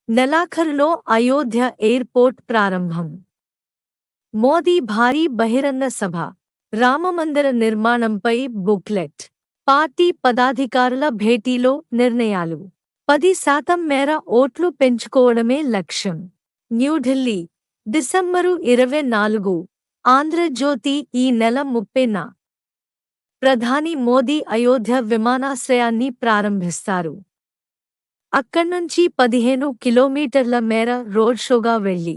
నెలాఖరులో Ayodhya airport ప్రారంభం. మోదీ భారీ బహిరంగ సభ. రామమందిర నిర్మాణంపై బుక్లెట్. పార్టీ పదాధికారుల భేటీలో నిర్ణయాలు. 10% మేర ఓట్లు పెంచుకోవడమే లక్ష్యం. న్యూఢిల్లీ, డిసెంబరు 24. ఆంధ్రజ్యోతి ఈ నెల 30న ప్రధాని మోదీ అయోధ్య విమానాశ్రయాన్ని ప్రారంభిస్తారు. అక్కడ్నుంచి 15 కిలోమీటర్ల మేర రోడ్ షోగా వెళ్లి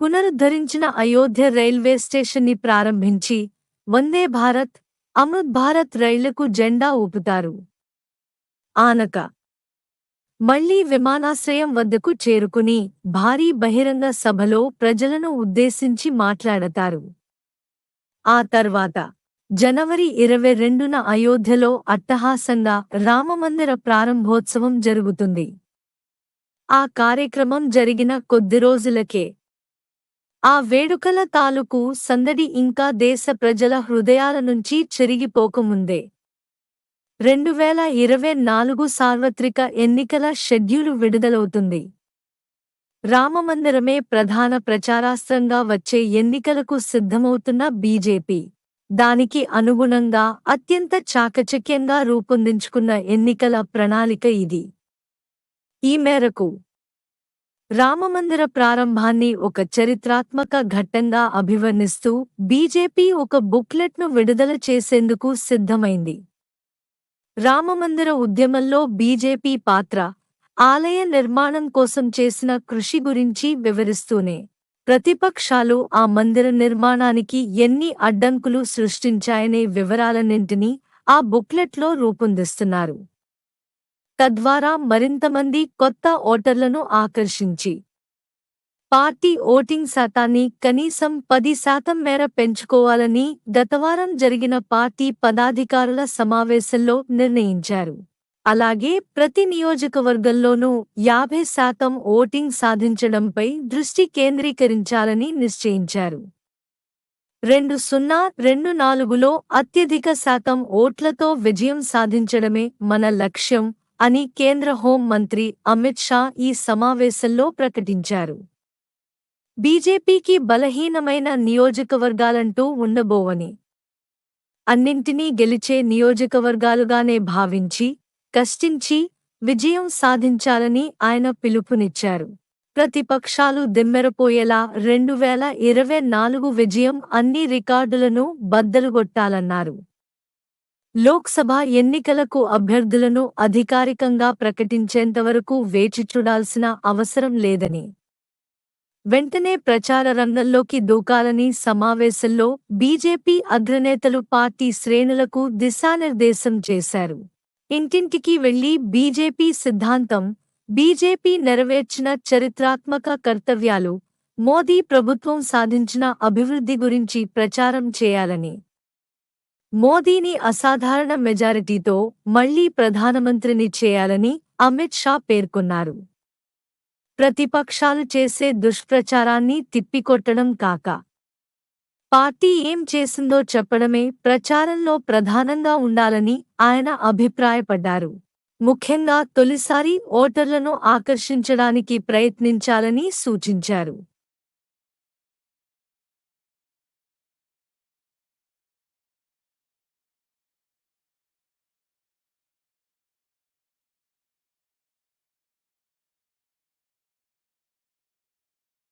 పునరుద్ధరించిన అయోధ్య రైల్వే స్టేషన్ని ప్రారంభించి వందే భారత్, అమృత్ భారత్ రైళ్లకు జెండా ఊపుతారు. ఆనక మళ్లీ విమానాశ్రయం వద్దకు చేరుకుని భారీ బహిరంగ సభలో ప్రజలను ఉద్దేశించి మాట్లాడతారు. ఆ తర్వాత జనవరి 22న అయోధ్యలో అట్టహాసంగా రామమందిర ప్రారంభోత్సవం జరుగుతుంది. ఆ కార్యక్రమం జరిగిన కొద్ది రోజులకే ఆ వేడుకల తాలూకు సందడి ఇంకా దేశ ప్రజల హృదయాల నుంచి చెరిగిపోకముందే 2024 సార్వత్రిక ఎన్నికల షెడ్యూలు విడుదలవుతుంది. రామమందిరమే ప్రధాన ప్రచారాస్త్రంగా వచ్చే ఎన్నికలకు సిద్ధమవుతున్న బీజేపీ దానికి అనుగుణంగా అత్యంత చాకచక్యంగా రూపొందించుకున్న ఎన్నికల ప్రణాళిక ఇది. ఈ మేరకు రామమందిర ప్రారంభాన్ని ఒక చరిత్రాత్మక ఘట్టంగా అభివర్ణిస్తూ బీజేపీ ఒక బుక్లెట్ను విడుదల చేసేందుకు సిద్ధమైంది. రామమందిర ఉద్యమంలో బీజేపీ పాత్ర, ఆలయ నిర్మాణం కోసం చేసిన కృషి గురించి వివరిస్తూనే ప్రతిపక్షాలు ఆ మందిర నిర్మాణానికి ఎన్ని అడ్డంకులు సృష్టించాయనే వివరాలన్నింటినీ ఆ బుక్లెట్లో రూపొందిస్తున్నారు. తద్వారా మరింతమంది కొత్త ఓటర్లను ఆకర్షించి పార్టీ ఓటింగ్ శాతాన్ని కనీసం 10% మేర పెంచుకోవాలని గతవారం జరిగిన పార్టీ పదాధికారుల సమావేశంలో నిర్ణయించారు. అలాగే ప్రతి నియోజకవర్గంలోనూ 50% ఓటింగ్ సాధించడంపై దృష్టి కేంద్రీకరించాలని నిశ్చయించారు. 2024లో అత్యధిక శాతం ఓట్లతో విజయం సాధించడమే మన లక్ష్యం అని కేంద్ర హోం మంత్రి అమిత్ షా ఈ సమావేశంలో ప్రకటించారు. బీజేపీకి బలహీనమైన నియోజకవర్గాలంటూ ఉండబోవని, అన్నింటినీ గెలిచే నియోజకవర్గాలుగానే భావించి కష్టించి విజయం సాధించాలని ఆయన పిలుపునిచ్చారు. ప్రతిపక్షాలు దిమ్మెరపోయేలా 2024 విజయం అన్ని రికార్డులను బద్దలుగొట్టాలన్నారు. లోక్సభ ఎన్నికలకు అభ్యర్థులను అధికారికంగా ప్రకటించేంతవరకు వేచి చూడాల్సిన అవసరం లేదని, వెంటనే ప్రచార రంగంలోకి దూకాలని సమావేశంలో బీజేపీ అగ్రనేతలు పార్టీ శ్రేణులకు దిశానిర్దేశం చేశారు. ఇంటింటికి వెళ్లి బీజేపీ సిద్ధాంతం, బీజేపీ నెరవేర్చిన చరిత్రాత్మక కర్తవ్యాలు, మోదీ ప్రభుత్వం సాధించిన అభివృద్ధి గురించి ప్రచారం చేయాలని, మోదీని అసాధారణ మెజారిటీతో మళ్లీ ప్రధానమంత్రిని చేయాలని అమిత్ షా పేర్కొన్నారు. ప్రతిపక్షాలు చేసే దుష్ప్రచారాన్ని తిప్పికొట్టడం కాక పార్టీ ఏం చేసిందో చెప్పడమే ప్రచారంలో ప్రధానంగా ఉండాలని ఆయన అభిప్రాయపడ్డారు. ముఖ్యంగా తొలిసారి ఓటర్లను ఆకర్షించడానికి ప్రయత్నించాలని సూచించారు.